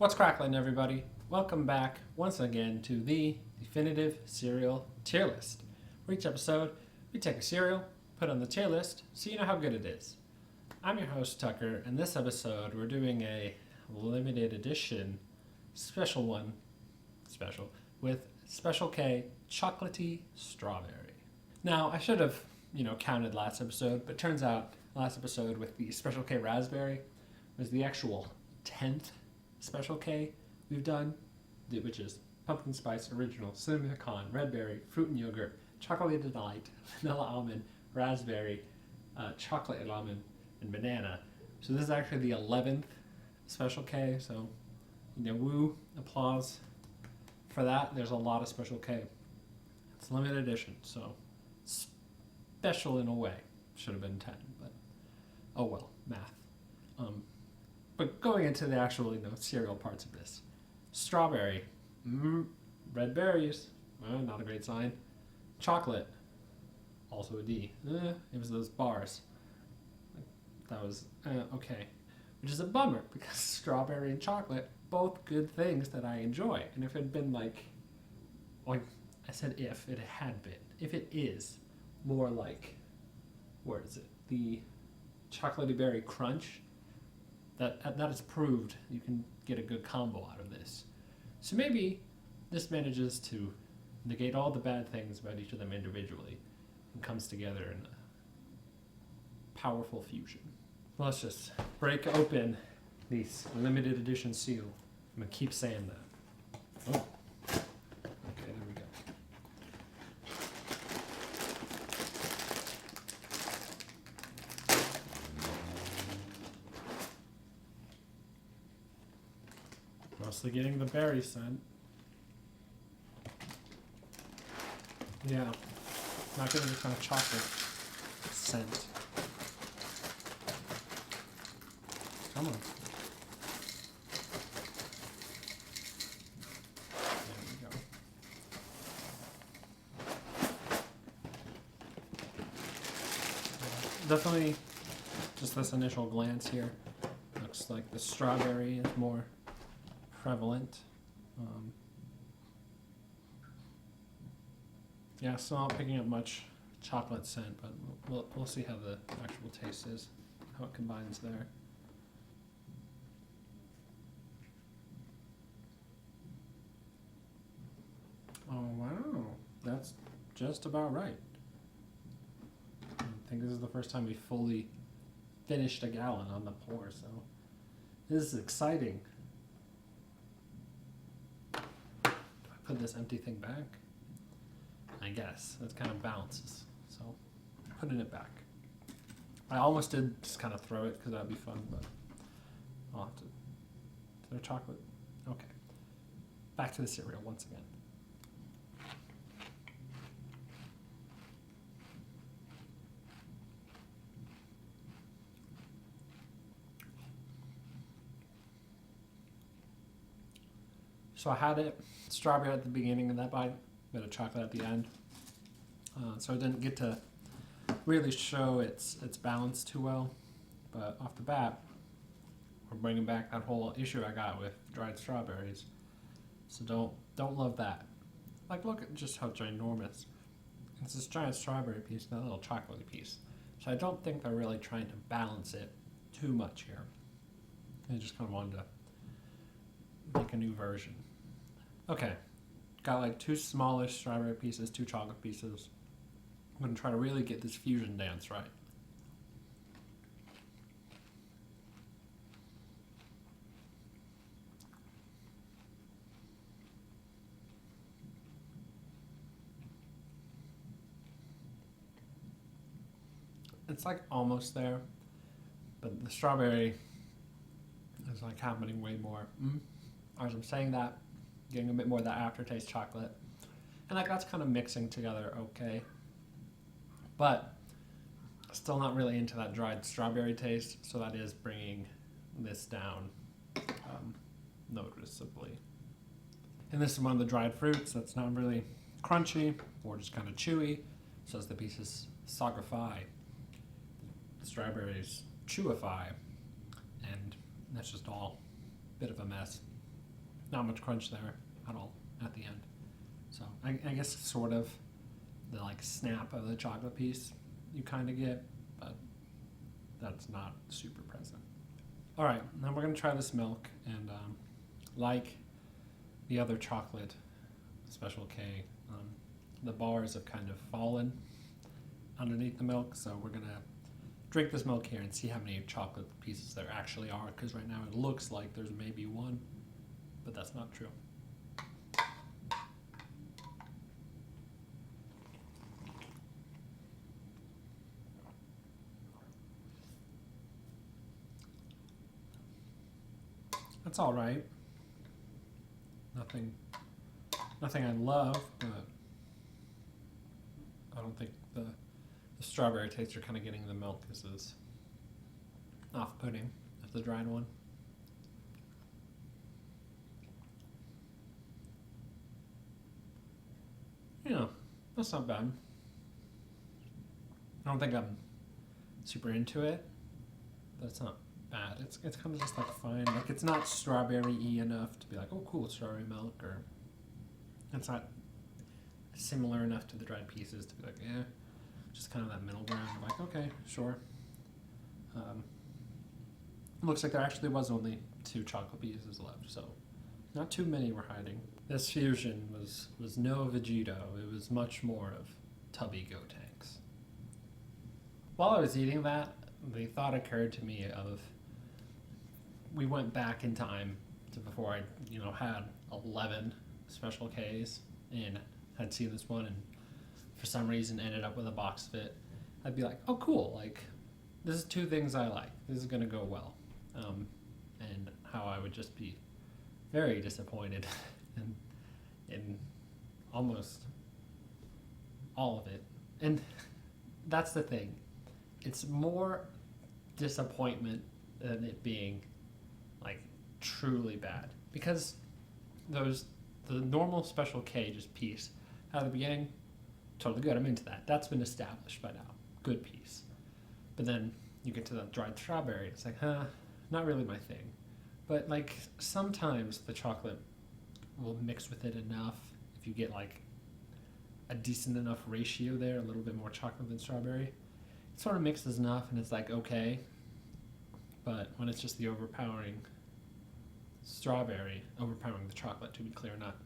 What's cracklin', everybody? Welcome back once again to the Definitive Cereal Tier List. For each episode, we take a cereal, put it on the tier list, so you know how good it is. I'm your host, Tucker, and this episode we're doing a limited edition special with Special K Chocolatey Strawberry. Now, I should have, counted last episode, but turns out last episode with the Special K Raspberry was the actual 10th Special K we've done, which is pumpkin spice, original, cinnamon pecan, red berry, fruit and yogurt, chocolate delight, vanilla almond, raspberry, chocolate almond, and banana. So this is actually the 11th Special K. So, woo, applause for that. There's a lot of Special K. It's limited edition, so special in a way. Should have been 10, but oh well, math. But going into the actual, cereal parts of this. Strawberry. Red berries. Not a great sign. Chocolate. Also a D. It was those bars. That was okay. Which is a bummer because strawberry and chocolate, both good things that I enjoy. And if it had been I said if it had been. If it is more like, where is it? The chocolatey berry crunch. That is proved you can get a good combo out of this. So maybe this manages to negate all the bad things about each of them individually and comes together in a powerful fusion. Well, let's just break open these limited edition seal. I'm going to keep saying that. Oh. Okay, there we go. Mostly getting the berry scent. Yeah, not getting the kind of chocolate scent. Come on. There we go. Definitely, just this initial glance here, looks like the strawberry is more prevalent. Still not picking up much chocolate scent, but we'll see how the actual taste is, how it combines there. Oh wow, that's just about right. I think this is the first time we fully finished a gallon on the pour, so this is exciting. Put this empty thing back? I guess. That kind of balances. So, putting it back. I almost did just kind of throw it because that would be fun, but I'll have to. Is there chocolate? Okay. Back to the cereal once again. So I had it strawberry at the beginning of that bite, bit of chocolate at the end. So I didn't get to really show its balance too well. But off the bat, we're bringing back that whole issue I got with dried strawberries. So don't love that. Look at just how ginormous. It's this giant strawberry piece and that little chocolatey piece. So I don't think they're really trying to balance it too much here. I just kind of wanted to make a new version. Okay, got two smallish strawberry pieces, 2 chocolate pieces. I'm going to try to really get this fusion dance right. It's almost there, but the strawberry is happening way more. As I'm saying that, getting a bit more of that aftertaste chocolate. And that's kind of mixing together okay. But still not really into that dried strawberry taste, so that is bringing this down noticeably. And this is one of the dried fruits that's not really crunchy or just kind of chewy, so as the pieces sogify, the strawberries chewify, and that's just all a bit of a mess. not much crunch there at all at the end. So I guess sort of the like snap of the chocolate piece you kind of get, but that's not super present. All right, now we're gonna try this milk, and like the other chocolate Special K, the bars have kind of fallen underneath the milk, so we're gonna drink this milk here and see how many chocolate pieces there actually are, because right now it looks like there's maybe one, but that's not true. That's all right. Nothing I love, but I don't think the strawberry taste you're kind of getting in the milk is as off-putting as the dried one. Yeah, that's not bad. I don't think I'm super into it, but it's not bad. It's kind of just like fine. Like it's not strawberry-y enough to be like, oh cool, strawberry milk, or it's not similar enough to the dried pieces to be like, yeah. Just kind of that middle ground. I'm like, okay, sure. Looks like there actually was only 2 chocolate pieces left, so not too many were hiding. This fusion was no Vegito. It was much more of Tubby Gotenks. While I was eating that, the thought occurred to me of, we went back in time to before I, had 11 Special Ks and had seen this one and for some reason ended up with a box of it. I'd be like, oh cool, like this is 2 things I like. This is gonna go well. And how I would just be very disappointed in almost all of it. And that's the thing. It's more disappointment than it being like truly bad. Because the normal Special K just piece at the beginning, totally good. I'm into that. That's been established by now. Good piece. But then you get to the dried strawberry. It's like, not really my thing. But like sometimes the chocolate will mix with it enough. If you get like a decent enough ratio there, a little bit more chocolate than strawberry, it sort of mixes enough and it's like okay. But when it's just the overpowering strawberry, overpowering the chocolate, to be clear, not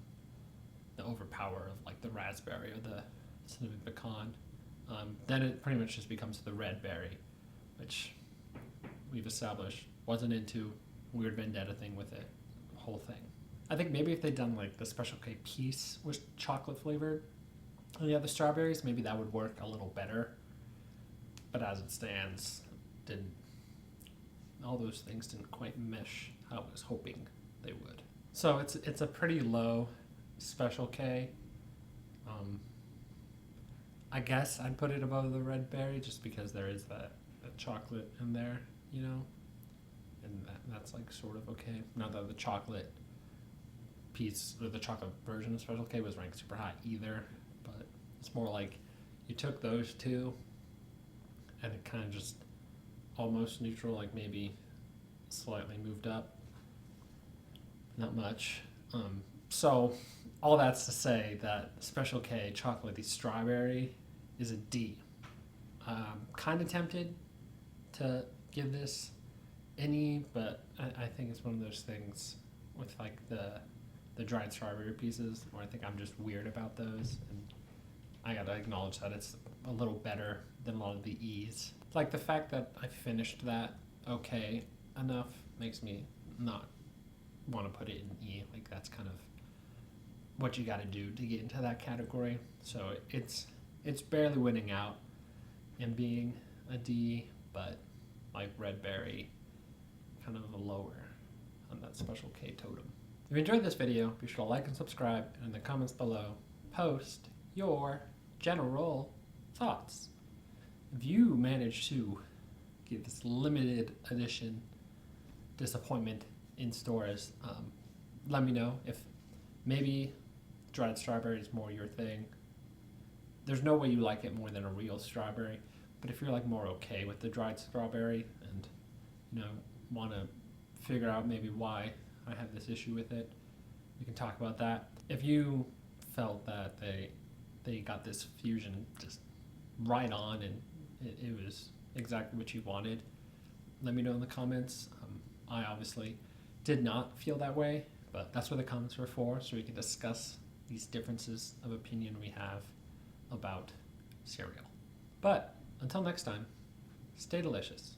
the overpower of like the raspberry or the cinnamon pecan, then it pretty much just becomes the red berry, which we've established wasn't into. Weird vendetta thing with it, the whole thing. I think maybe if they'd done like the Special K piece was chocolate flavored and the other strawberries, maybe that would work a little better. But as it stands, all those things didn't quite mesh how I was hoping they would. So it's a pretty low Special K. I guess I'd put it above the red berry just because there is that chocolate in there, and that's like sort of okay. Not that the chocolate piece or the chocolate version of Special K was ranked super high either, but it's more like you took those 2 and it kind of just almost neutral, like maybe slightly moved up, not much. So all that's to say that Special K chocolatey strawberry is a D. Kind of tempted to give this an E, but I think it's one of those things with like the dried strawberry pieces where I think I'm just weird about those, and I gotta acknowledge that it's a little better than a lot of the E's. Like the fact that I finished that okay enough makes me not want to put it in E. Like that's kind of what you got to do to get into that category. So it's barely winning out and being a D, but like red berry, kind of a lower on that Special K totem. If you enjoyed this video, be sure to like and subscribe, and in the comments below, post your general thoughts. If you manage to get this limited edition disappointment in stores, let me know if maybe dried strawberry is more your thing. There's no way you like it more than a real strawberry, but if you're like more okay with the dried strawberry and want to figure out maybe why I have this issue with it, we can talk about that. If you felt that they got this fusion just right on and it was exactly what you wanted, let me know in the comments. I obviously did not feel that way, but that's what the comments were for, so we can discuss these differences of opinion we have about cereal. But until next time, stay delicious.